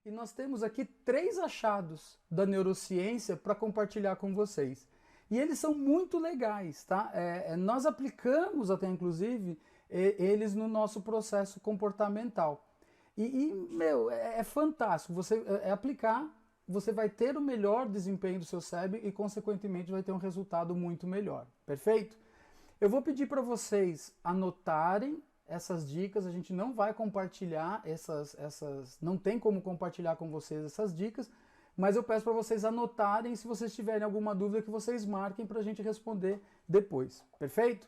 E nós temos aqui 3 achados da neurociência para compartilhar com vocês. E eles são muito legais, tá? Nós aplicamos até, inclusive, eles no nosso processo comportamental. Meu, é fantástico. Você aplicar, você vai ter o melhor desempenho do seu cérebro e, consequentemente, vai ter um resultado muito melhor. Perfeito? Eu vou pedir para vocês anotarem essas dicas. A gente não vai compartilhar não tem como compartilhar com vocês essas dicas, mas eu peço para vocês anotarem, se vocês tiverem alguma dúvida que vocês marquem para a gente responder depois. Perfeito?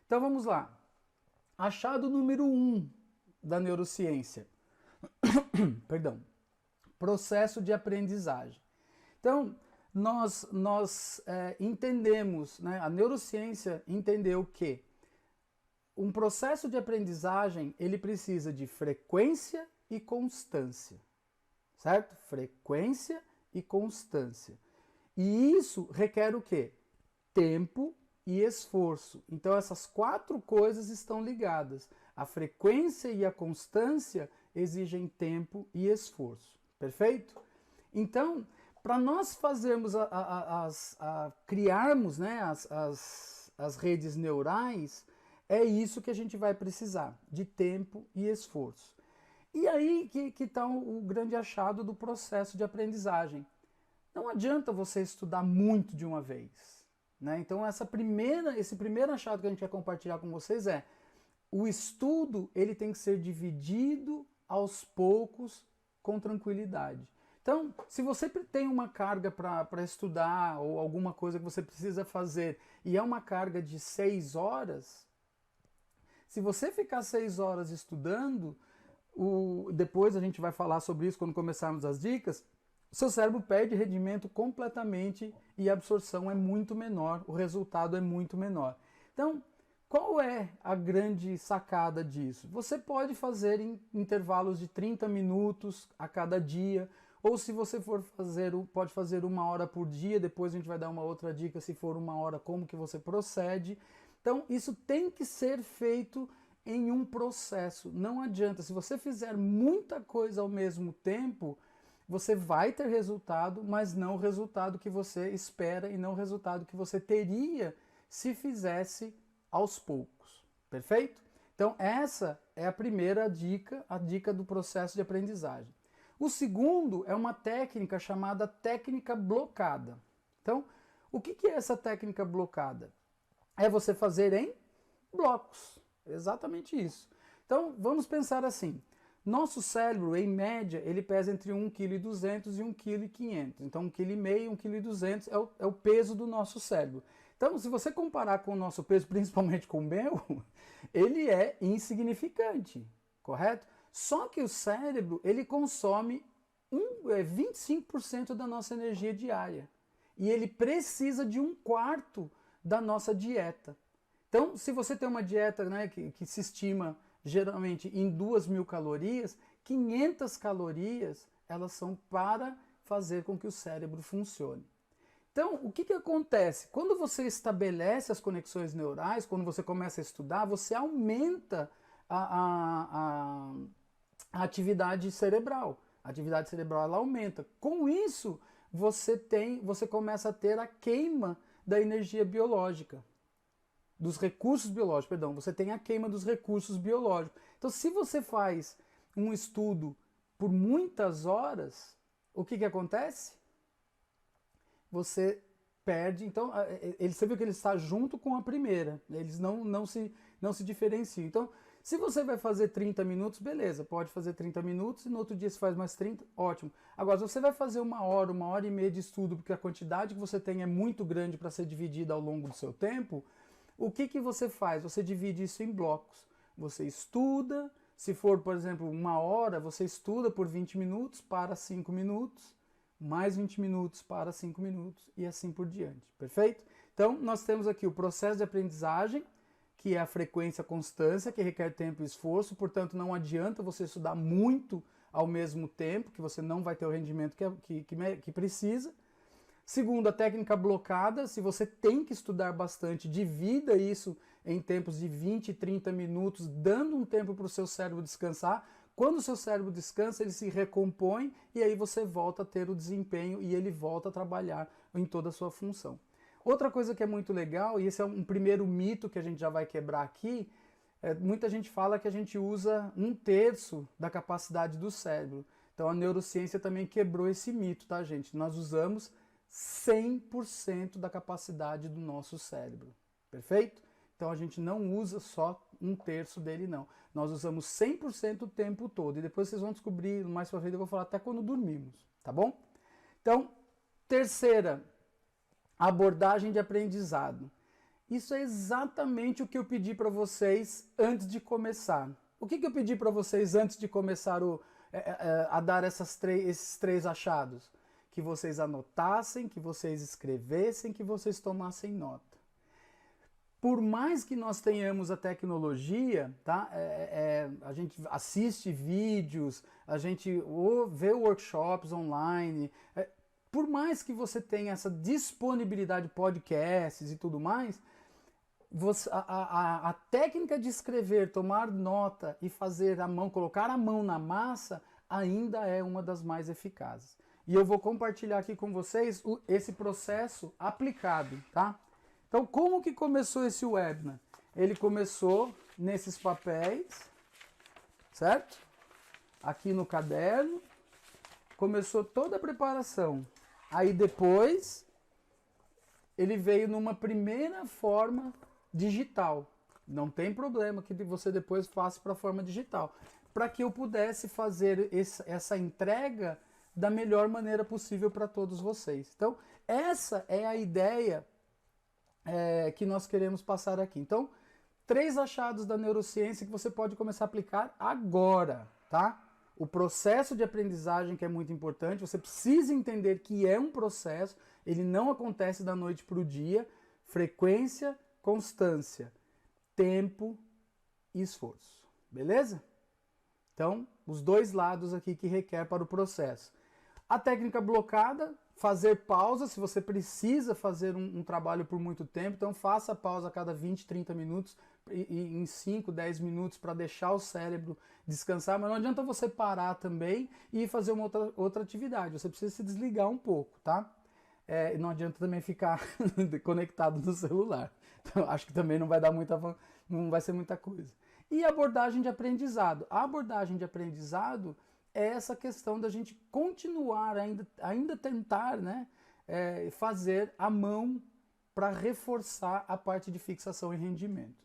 Então vamos lá. Achado número 1 da neurociência. Perdão. Processo de aprendizagem. Então, nós entendemos, né, a neurociência entendeu que um processo de aprendizagem, ele precisa de frequência e constância, certo? Frequência e constância. E isso requer o quê? Tempo e esforço. Então essas 4 coisas estão ligadas. A frequência e a constância exigem tempo e esforço. Perfeito? Então, para nós fazermos criarmos, né, as redes neurais, é isso que a gente vai precisar, de tempo e esforço. E aí que está o grande achado do processo de aprendizagem. Não adianta você estudar muito de uma vez, né? Então esse primeiro achado que a gente vai compartilhar com vocês é: o estudo ele tem que ser dividido aos poucos, com tranquilidade. Então, se você tem uma carga para estudar ou alguma coisa que você precisa fazer e é uma carga de 6 horas, se você ficar 6 horas estudando, depois a gente vai falar sobre isso quando começarmos as dicas, seu cérebro perde rendimento completamente e a absorção é muito menor, o resultado é muito menor. Então, qual é a grande sacada disso? Você pode fazer em intervalos de 30 minutos a cada dia, ou se você for pode fazer 1 hora por dia, depois a gente vai dar uma outra dica, se for 1 hora, como que você procede. Então, isso tem que ser feito em um processo. Não adianta, se você fizer muita coisa ao mesmo tempo, você vai ter resultado, mas não o resultado que você espera e não o resultado que você teria se fizesse aos poucos. Perfeito? Então, essa é a primeira dica, a dica do processo de aprendizagem. O segundo é uma técnica chamada técnica blocada. Então, o que é essa técnica blocada? É você fazer em blocos. Exatamente isso. Então, vamos pensar assim. Nosso cérebro, em média, ele pesa entre 1,2 kg e 1,5 kg. Então, 1,5 kg, 1,2 kg é o peso do nosso cérebro. Então, se você comparar com o nosso peso, principalmente com o meu, ele é insignificante, correto? Só que o cérebro, ele consome 25% da nossa energia diária. E ele precisa de 1/4 da nossa dieta. Então, se você tem uma dieta, né, que se estima geralmente em 2.000 calorias, 500 calorias elas são para fazer com que o cérebro funcione. Então, o que acontece? Quando você estabelece as conexões neurais, quando você começa a estudar, você aumenta a atividade cerebral. A atividade cerebral ela aumenta. Com isso, você começa a ter a queima da energia biológica. Dos recursos biológicos, perdão, você tem a queima dos recursos biológicos. Então, se você faz um estudo por muitas horas, o que acontece? Você perde. Então, você viu que ele está junto com a primeira, eles não se diferenciam. Então, se você vai fazer 30 minutos, beleza, pode fazer 30 minutos e no outro dia você faz mais 30, ótimo. Agora, se você vai fazer 1 hora e meia de estudo, porque a quantidade que você tem é muito grande para ser dividida ao longo do seu tempo, o que você faz? Você divide isso em blocos. Você estuda, se for, por exemplo, 1 hora, você estuda por 20 minutos para 5 minutos, mais 20 minutos para 5 minutos e assim por diante. Perfeito? Então, nós temos aqui o processo de aprendizagem, que é a frequência e a constância, que requer tempo e esforço, portanto, não adianta você estudar muito ao mesmo tempo, que você não vai ter o rendimento que precisa. Segundo, a técnica blocada, se você tem que estudar bastante, divida isso em tempos de 20, 30 minutos, dando um tempo para o seu cérebro descansar. Quando o seu cérebro descansa, ele se recompõe e aí você volta a ter o desempenho e ele volta a trabalhar em toda a sua função. Outra coisa que é muito legal, e esse é um primeiro mito que a gente já vai quebrar aqui, muita gente fala que a gente usa 1/3 da capacidade do cérebro. Então a neurociência também quebrou esse mito, tá, gente? Nós usamos 100% da capacidade do nosso cérebro. Perfeito? Então a gente não usa só 1/3 dele, não. Nós usamos 100% o tempo todo. E depois vocês vão descobrir, mais pra frente eu vou falar até quando dormimos, tá bom? Então, terceira, abordagem de aprendizado. Isso é exatamente o que eu pedi para vocês antes de começar. O que eu pedi para vocês antes de começar a dar esses três achados? Que vocês anotassem, que vocês escrevessem, que vocês tomassem nota. Por mais que nós tenhamos a tecnologia, tá? A gente assiste vídeos, a gente vê workshops online, por mais que você tenha essa disponibilidade de podcasts e tudo mais, a técnica de escrever, tomar nota e fazer a mão, colocar a mão na massa, ainda é uma das mais eficazes. E eu vou compartilhar aqui com vocês esse processo aplicado, tá? Então, como que começou esse webinar? Ele começou nesses papéis, certo? Aqui no caderno, começou toda a preparação. Aí depois, ele veio numa primeira forma digital. Não tem problema que você depois faça para a forma digital. Para que eu pudesse fazer essa entrega da melhor maneira possível para todos vocês. Então, essa é a ideia que nós queremos passar aqui. Então, 3 achados da neurociência que você pode começar a aplicar agora, tá? O processo de aprendizagem, que é muito importante, você precisa entender que é um processo, ele não acontece da noite para o dia. Frequência, constância, tempo e esforço. Beleza? Então, os 2 lados aqui que requer para o processo. A técnica blocada, fazer pausa, se você precisa fazer um trabalho por muito tempo, então faça pausa a cada 20, 30 minutos e em 5, 10 minutos para deixar o cérebro descansar, mas não adianta você parar também e fazer uma outra atividade, você precisa se desligar um pouco, tá? Não adianta também ficar conectado no celular, então acho que também não vai ser muita coisa. E a abordagem de aprendizado. A abordagem de aprendizado é essa questão da gente continuar, ainda tentar, né, fazer a mão para reforçar a parte de fixação e rendimento.